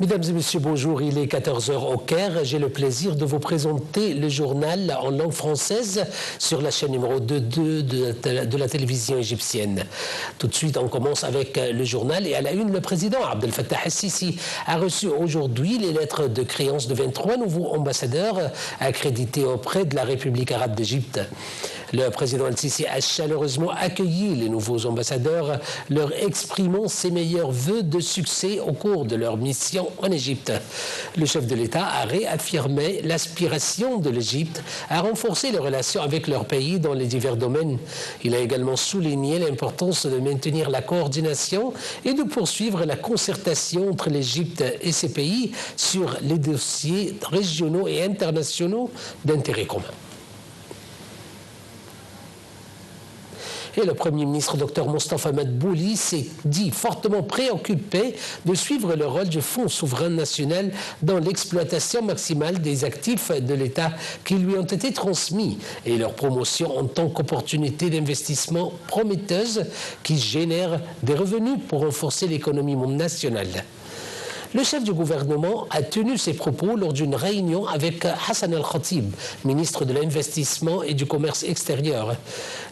Mesdames et messieurs, bonjour. Il est 14 h au Caire. J'ai le plaisir de vous présenter le journal en langue française sur la chaîne numéro 2 de la télévision égyptienne. Tout de suite, on commence avec le journal. Et à la une, le président Abdel Fattah el-Sisi a reçu aujourd'hui les lettres de créance de 23 nouveaux ambassadeurs accrédités auprès de la République arabe d'Égypte. Le président el-Sisi a chaleureusement accueilli les nouveaux ambassadeurs, leur exprimant ses meilleurs vœux de succès au cours de leur mission en Égypte. Le chef de l'État a réaffirmé l'aspiration de l'Égypte à renforcer les relations avec leur pays dans les divers domaines. Il a également souligné l'importance de maintenir la coordination et de poursuivre la concertation entre l'Égypte et ses pays sur les dossiers régionaux et internationaux d'intérêt commun. Et le Premier ministre Dr Mostafa Madbouli s'est dit fortement préoccupé de suivre le rôle du Fonds souverain national dans l'exploitation maximale des actifs de l'État qui lui ont été transmis et leur promotion en tant qu'opportunité d'investissement prometteuse qui génère des revenus pour renforcer l'économie nationale. Le chef du gouvernement a tenu ses propos lors d'une réunion avec Hassan Al-Khatib, ministre de l'Investissement et du Commerce extérieur.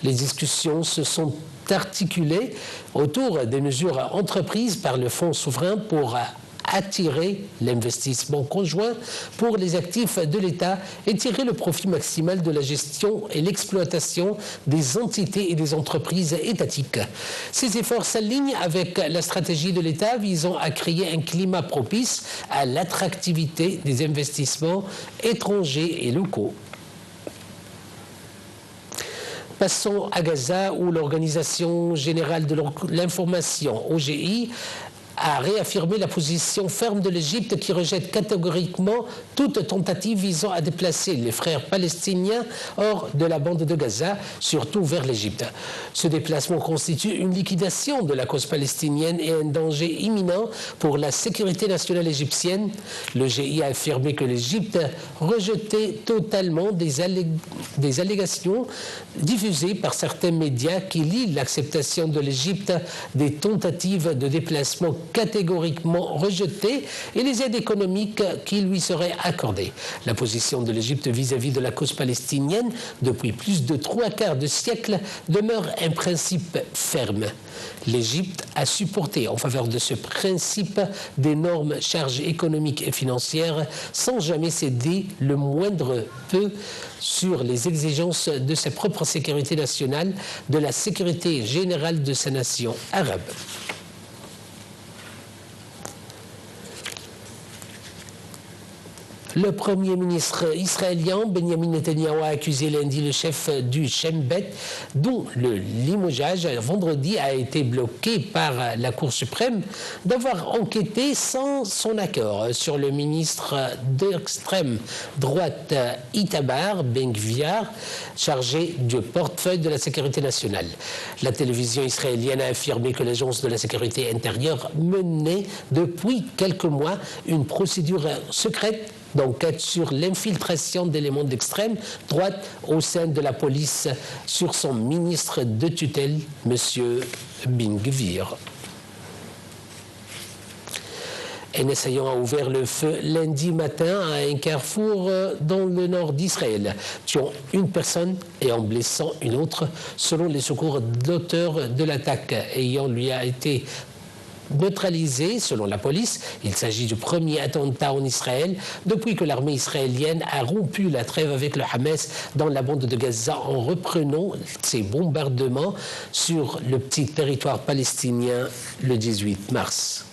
Les discussions se sont articulées autour des mesures entreprises par le Fonds souverain pour attirer l'investissement conjoint pour les actifs de l'État et tirer le profit maximal de la gestion et l'exploitation des entités et des entreprises étatiques. Ces efforts s'alignent avec la stratégie de l'État visant à créer un climat propice à l'attractivité des investissements étrangers et locaux. Passons à Gaza où l'Organisation générale de l'information, OGI, a réaffirmé la position ferme de l'Égypte qui rejette catégoriquement toute tentative visant à déplacer les frères palestiniens hors de la bande de Gaza, surtout vers l'Égypte. Ce déplacement constitue une liquidation de la cause palestinienne et un danger imminent pour la sécurité nationale égyptienne. Le GI a affirmé que l'Égypte rejetait totalement des allégations diffusées par certains médias qui lient l'acceptation de l'Égypte des tentatives de déplacement catégoriquement rejetées et les aides économiques qui lui seraient accordées. La position de l'Égypte vis-à-vis de la cause palestinienne depuis plus de 3/4 de siècle demeure un principe ferme. L'Égypte a supporté en faveur de ce principe d'énormes charges économiques et financières sans jamais céder le moindre peu sur les exigences de sa propre sécurité nationale, de la sécurité générale de sa nation arabe. Le Premier ministre israélien Benjamin Netanyahu a accusé lundi le chef du Shin Bet, dont le limogeage vendredi a été bloqué par la Cour suprême, d'avoir enquêté sans son accord sur le ministre d'extrême droite Itamar Ben-Gvir, chargé du portefeuille de la sécurité nationale. La télévision israélienne a affirmé que l'agence de la sécurité intérieure menait depuis quelques mois une procédure secrète d'enquête sur l'infiltration d'éléments d'extrême droite au sein de la police sur son ministre de tutelle, M. Ben-Gvir. Un assaillant a ouvert le feu lundi matin à un carrefour dans le nord d'Israël, tuant une personne et en blessant une autre, selon les secours d'auteurs de l'attaque, ayant lui a été neutralisé, selon la police. Il s'agit du premier attentat en Israël depuis que l'armée israélienne a rompu la trêve avec le Hamas dans la bande de Gaza en reprenant ses bombardements sur le petit territoire palestinien le 18 mars.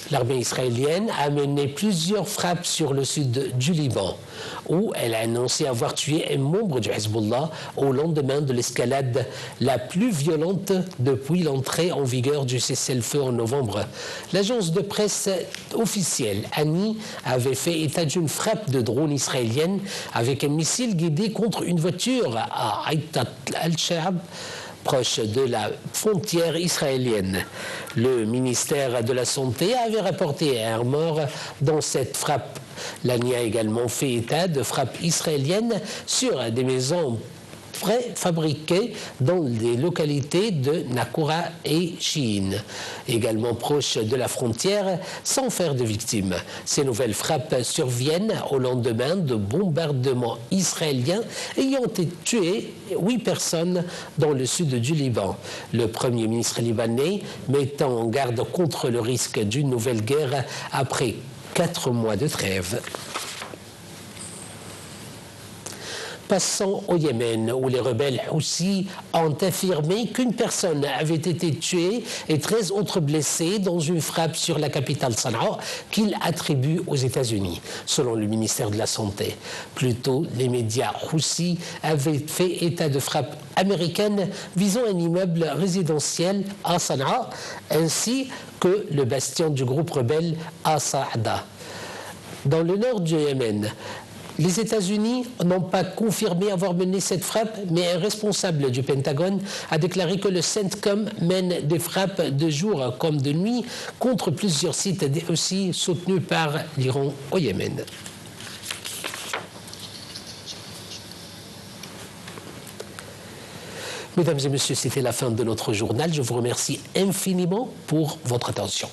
L'armée israélienne a mené plusieurs frappes sur le sud du Liban, où elle a annoncé avoir tué un membre du Hezbollah au lendemain de l'escalade la plus violente depuis l'entrée en vigueur du cessez-le-feu en novembre. L'agence de presse officielle, ANI, avait fait état d'une frappe de drone israélienne avec un missile guidé contre une voiture à Aïtat al-Sha'ab, proche de la frontière israélienne. Le ministère de la Santé avait rapporté un mort dans cette frappe. L'ANI a également fait état de frappes israéliennes sur des maisons fabriqués dans les localités de Nakura et Chine, également proches de la frontière, sans faire de victimes. Ces nouvelles frappes surviennent au lendemain de bombardements israéliens ayant tué 8 personnes dans le sud du Liban. Le Premier ministre libanais mettant en garde contre le risque d'une nouvelle guerre après 4 mois de trêve. Passons au Yémen, où les rebelles Houthis ont affirmé qu'une personne avait été tuée et 13 autres blessés dans une frappe sur la capitale Sanaa qu'ils attribuent aux États-Unis, selon le ministère de la Santé. Plus tôt, les médias Houthis avaient fait état de frappes américaines visant un immeuble résidentiel à Sanaa, ainsi que le bastion du groupe rebelle As-Saada. Dans le nord du Yémen, les États-Unis n'ont pas confirmé avoir mené cette frappe, mais un responsable du Pentagone a déclaré que le CENTCOM mène des frappes de jour comme de nuit contre plusieurs sites aussi soutenus par l'Iran au Yémen. Mesdames et messieurs, c'était la fin de notre journal. Je vous remercie infiniment pour votre attention.